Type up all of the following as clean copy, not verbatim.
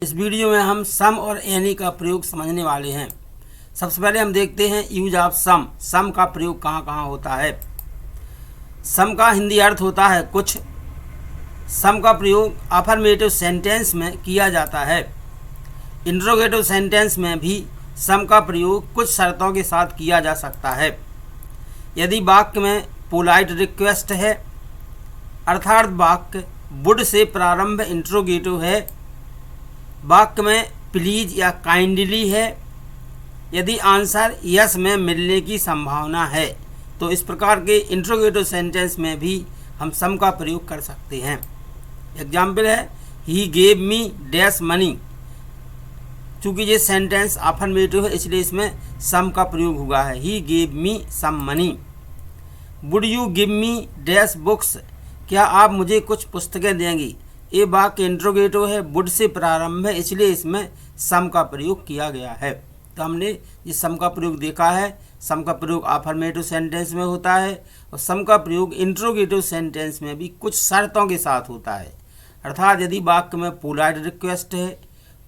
इस वीडियो में हम सम और एनी का प्रयोग समझने वाले हैं। सबसे पहले हम देखते हैं यूज ऑफ सम। सम का प्रयोग कहाँ कहाँ होता है। सम का हिंदी अर्थ होता है कुछ। सम का प्रयोग अफर्मेटिव सेंटेंस में किया जाता है। इंट्रोगेटिव सेंटेंस में भी सम का प्रयोग कुछ शर्तों के साथ किया जा सकता है। यदि वाक्य में पोलाइट रिक्वेस्ट है, अर्थात वाक्य वुड से प्रारंभ इंट्रोगेटिव है, वाक्य में प्लीज या काइंडली है, यदि आंसर यस में मिलने की संभावना है, तो इस प्रकार के इंट्रोगेटिव सेंटेंस में भी हम सम का प्रयोग कर सकते हैं। एग्जाम्पल है he gave me dash money. चूँकि ये सेंटेंस अफर्मेटिव है इसलिए इसमें सम का प्रयोग हुआ है। He gave me some money. Would you give me dash books. क्या आप मुझे कुछ पुस्तकें देंगी। ये वाक्य इंट्रोगेटिव है, वुड से प्रारंभ है, इसलिए इसमें सम का प्रयोग किया गया है। तो हमने ये सम का प्रयोग देखा है। सम का प्रयोग अफर्मेटिव सेंटेंस में होता है और सम का प्रयोग इंट्रोगेटिव सेंटेंस में भी कुछ शर्तों के साथ होता है। अर्थात यदि वाक्य में पोलाइट रिक्वेस्ट है,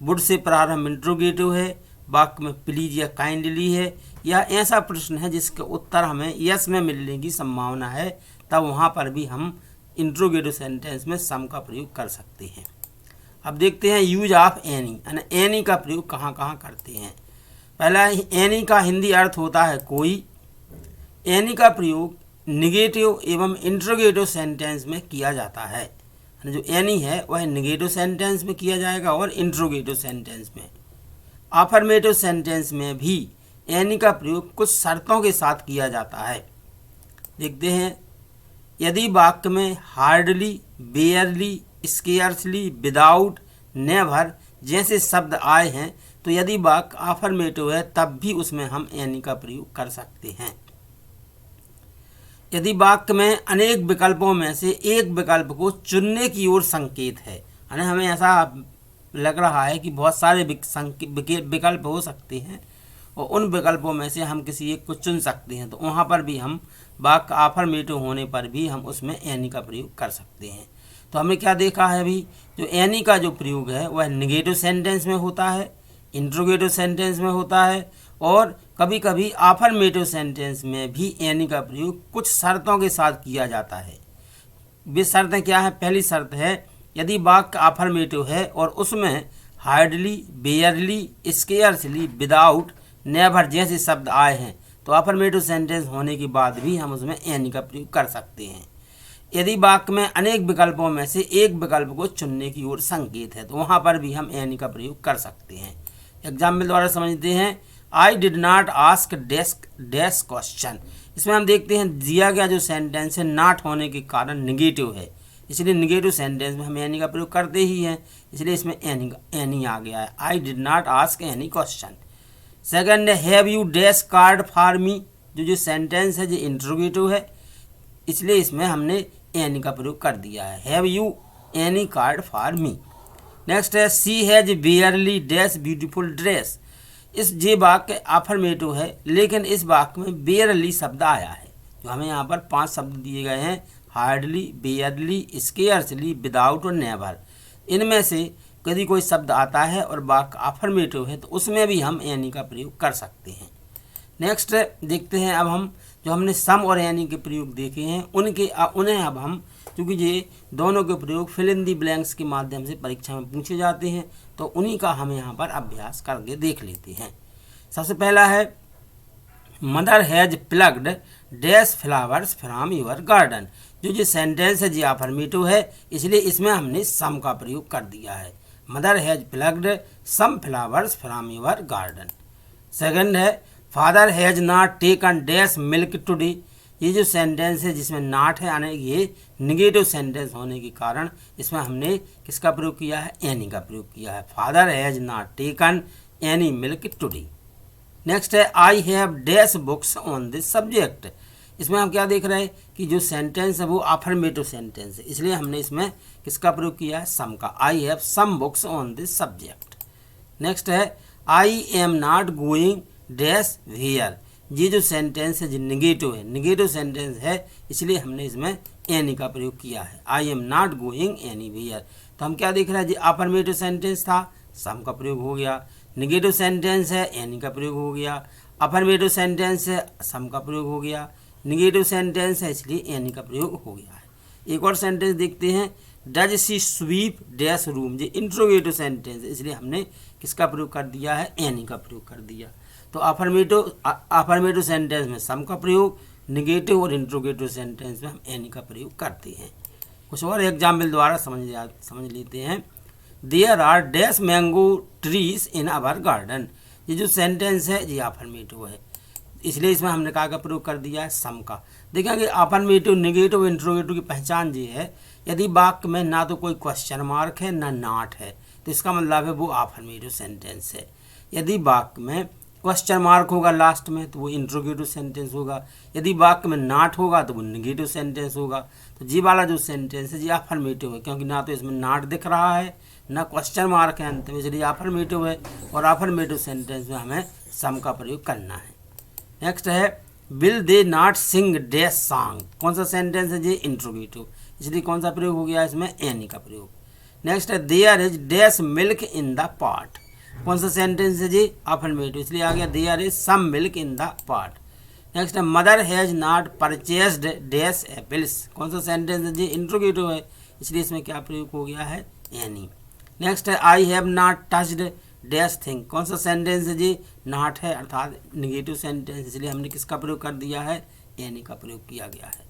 वुड से प्रारंभ इंट्रोगेटिव है, वाक्य में प्लीज या काइंडली है, या ऐसा प्रश्न है जिसका उत्तर हमें यस में मिलने की संभावना है, तब वहाँ पर भी हम इंट्रोगेटिव सेंटेंस में सम का प्रयोग कर सकते हैं। अब देखते हैं यूज ऑफ एनी, यानी एनी का प्रयोग कहाँ कहाँ करते हैं। पहला, एनी का हिंदी अर्थ होता है कोई। एनी का प्रयोग निगेटिव एवं इंट्रोगेटिव सेंटेंस में किया जाता है। जो एनी है वह निगेटिव सेंटेंस में किया जाएगा और इंट्रोगेटिव सेंटेंस में। अफर्मेटिव सेंटेंस में भी एनी का प्रयोग कुछ शर्तों के साथ किया जाता है। देखते हैं, यदि वाक्य में हार्डली, बेयरली, स्केयर्सली, विदाउट, नेवर जैसे शब्द आए हैं, तो यदि वाक्य अफर्मेटिव है तब भी उसमें हम एनी का प्रयोग कर सकते हैं। यदि वाक्य में अनेक विकल्पों में से एक विकल्प को चुनने की ओर संकेत है, यानी हमें ऐसा लग रहा है कि बहुत सारे विकल्प हो सकते हैं और उन विकल्पों में से हम किसी एक को चुन सकते हैं, तो वहाँ पर भी हम वाक्य अफर्मेटिव होने पर भी हम उसमें एनी का प्रयोग कर सकते हैं। तो हमें क्या देखा है अभी, जो एनी का जो प्रयोग है वह निगेटिव सेंटेंस में होता है, इंट्रोगेटिव सेंटेंस में होता है और कभी कभी अफर्मेटिव सेंटेंस में भी एनी का प्रयोग कुछ शर्तों के साथ किया जाता है। वे शर्तें क्या है। पहली शर्त है, यदि वाक्य अफर्मेटिव है और उसमें हार्डली, बेयरली, स्केयर्सली, विदाउट, नेवर जैसे शब्द आए हैं, तो अफर्मेटिव सेंटेंस होने के बाद भी हम उसमें एनी का प्रयोग कर सकते हैं। यदि वाक्य में अनेक विकल्पों में से एक विकल्प को चुनने की ओर संकेत है, तो वहाँ पर भी हम एनी का प्रयोग कर सकते हैं। एग्जाम्पल द्वारा समझते हैं, आई did not ask dash question. इसमें हम देखते हैं दिया गया जो सेंटेंस है नॉट होने के कारण निगेटिव है, इसलिए निगेटिव सेंटेंस में हम एनी का प्रयोग करते ही हैं, इसलिए इसमें एनी आ गया है। I did not ask any question. Second है, have you dash card for me. जो सेंटेंस है जो इंट्रोगेटिव है, इसलिए इसमें हमने एनी का प्रयोग कर दिया है। Have you any card for me. Next है, she has barely dash beautiful dress. इस ये वाक्य अफर्मेटिव है, लेकिन इस वाक्य में बेयरली शब्द आया है। जो हमें यहाँ पर 5 शब्द दिए गए हैं, हार्डली, बेयरली, स्केयर्सली, विदाउट और नेवर। इनमें से यदि कोई शब्द आता है और वाक्य अफर्मेटिव है तो उसमें भी हम एनी का प्रयोग कर सकते हैं। नेक्स्ट देखते हैं, अब हम जो हमने सम और एनी के प्रयोग देखे हैं उन्हें अब हम, क्योंकि ये दोनों के प्रयोग फिल इन दी ब्लैंक्स के माध्यम से परीक्षा में पूछे जाते हैं, तो उन्हीं का हम यहाँ पर अभ्यास करके देख लेते हैं। सबसे पहला है, mother has plugged dash flowers from your garden. जो सेंटेंस है जी अफर्मेटिव है, इसलिए इसमें हमने सम का प्रयोग कर दिया है। Mother has plugged some flowers from your garden. Second है, father has not taken dash milk today. ये जो सेंटेंस है जिसमें नॉट है, यानी ये निगेटिव सेंटेंस होने के कारण इसमें हमने किसका प्रयोग किया है, एनी का प्रयोग किया है। Father has not taken any milk today. Next है, I have dash books on this subject. इसमें हम क्या देख रहे हैं कि जो सेंटेंस है वो अफर्मेटिव सेंटेंस है, इसलिए हमने इसमें किसका प्रयोग किया है, सम का। I have some books on this subject. Next है, I am not going dash where. ये जो सेंटेंस है जो निगेटिव है, निगेटिव सेंटेंस है, इसलिए हमने इसमें एनी का प्रयोग किया है। I am not going anywhere. तो हम क्या देख रहे हैं जी, अफर्मेटिव सेंटेंस था, सम का प्रयोग हो गया। निगेटिव सेंटेंस है, एनी का प्रयोग हो गया। अफर्मेटिव सेंटेंस है, सम का प्रयोग हो गया। निगेटिव सेंटेंस है, इसलिए एनी का प्रयोग हो गया है। एक और सेंटेंस देखते हैं, does she sweep dash room. ये इंट्रोगेटिव सेंटेंस, इसलिए हमने किसका प्रयोग कर दिया है, एनी का प्रयोग कर दिया। तो अफर्मेटिव सेंटेंस में सम का प्रयोग, निगेटिव और इंट्रोगेटिव सेंटेंस में हम एनी का प्रयोग करते हैं। कुछ और एग्जाम्पल द्वारा समझ लेते हैं। There are dash mango trees in our garden. ये जो सेंटेंस है ये अफर्मेटिव है, इसलिए इसमें हमने क्या का प्रयोग कर दिया है, सम का। देखेंगे अफर्मेटिव, निगेटिव, इंट्रोगेटिव की पहचान ये है, यदि वाक्य में ना तो कोई क्वेश्चन मार्क है ना नॉट है तो इसका मतलब है वो अफर्मेटिव सेंटेंस है। यदि वाक्य में क्वेश्चन मार्क होगा लास्ट में तो वो इंट्रोगेटिव सेंटेंस होगा। यदि वाक्य में नॉट होगा तो वो निगेटिव सेंटेंस होगा। तो जी वाला जो सेंटेंस है ये अफर्मेटिव है, क्योंकि ना तो इसमें नॉट दिख रहा है ना क्वेश्चन मार्क है अंत में, इसलिए अफर्मेटिव है। और अफर्मेटिव सेंटेंस में हमें सम का प्रयोग करना है। नेक्स्ट है, will they not sing dash song. कौन सा सेंटेंस है ये, इंट्रोगेटिव, इसलिए कौन सा प्रयोग हो गया इसमें, एनी का प्रयोग। नेक्स्ट है, there is dash milk in the pot. कौन सा सेंटेंस है जी, अफर्मेटिव, इसलिए आ गया there is some milk in the pot. Next है, mother has not purchased dash apples. कौन सा सेंटेंस है जी, इंट्रोगेटिव है, इसलिए इसमें क्या प्रयोग हो गया है, एनी। नेक्स्ट है, I have not touched dash thing. कौन सा सेंटेंस है जी, नॉट है अर्थात निगेटिव सेंटेंस, इसलिए हमने किसका प्रयोग कर दिया है, एनी का प्रयोग किया गया है।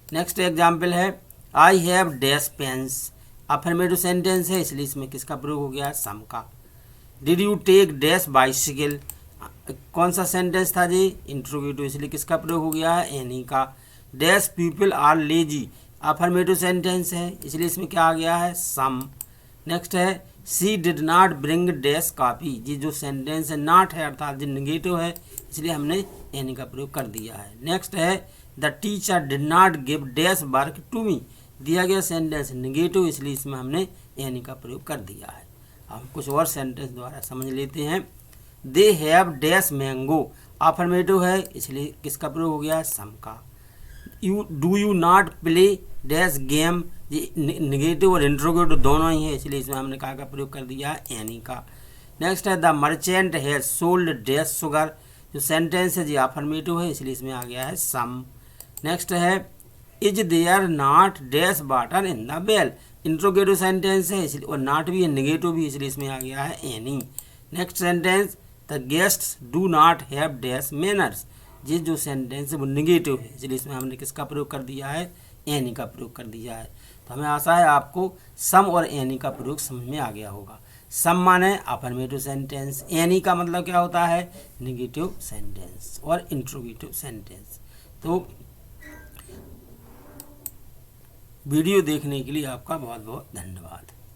नेक्स्ट एग्जाम्पल है, I have dash pens. Affirmative sentence है, इसलिए इसमें किसका प्रयोग हो गया है, सम का। Did you take dash bicycle. कौन सा सेंटेंस था जी, इंट्रोगेटिव, इसलिए किसका प्रयोग हो गया है, एनी का। Dash people are lazy. Affirmative sentence है, इसलिए इसमें क्या आ गया है, सम। नेक्स्ट है, she did not bring dash copy. ये जो सेंटेंस है नॉट है अर्थात ये निगेटिव है, इसलिए हमने एनी का प्रयोग कर दिया है। नेक्स्ट है, the teacher did not give dash work to me. दिया गया सेंटेंस निगेटिव, इसलिए इसमें हमने एनी का प्रयोग कर दिया है। हम कुछ और सेंटेंस द्वारा समझ लेते हैं। They have dash mango. Affirmative है, इसलिए किसका प्रयोग हो गया, सम का। Do you not play dash game. ये निगेटिव और इंट्रोगेटिव दोनों ही है, इसलिए इसमें हमने कहा का प्रयोग कर दिया है, एनी का। नेक्स्ट है, the merchant has sold dash sugar. जो सेंटेंस है जी अफर्मेटिव है, इसलिए इसमें आ गया है, सम। नेक्स्ट है, is there not dash water in the well. Interrogative sentence है, इसलिए और नॉट भी है, निगेटिव भी, इसलिए इसमें आ गया है, any. Next sentence, the guests do not have dash manners. ये जो सेंटेंस है वो निगेटिव है, इसलिए इसमें हमने किसका प्रयोग कर दिया है, एनी का प्रयोग कर दिया है। तो हमें आशा है आपको सम और एनी का प्रयोग समझ में आ गया होगा। सम माने अफर्मेटिव सेंटेंस, एनी का मतलब क्या होता है, निगेटिव सेंटेंस और इंट्रोगेटिव सेंटेंस। तो वीडियो देखने के लिए आपका बहुत बहुत धन्यवाद।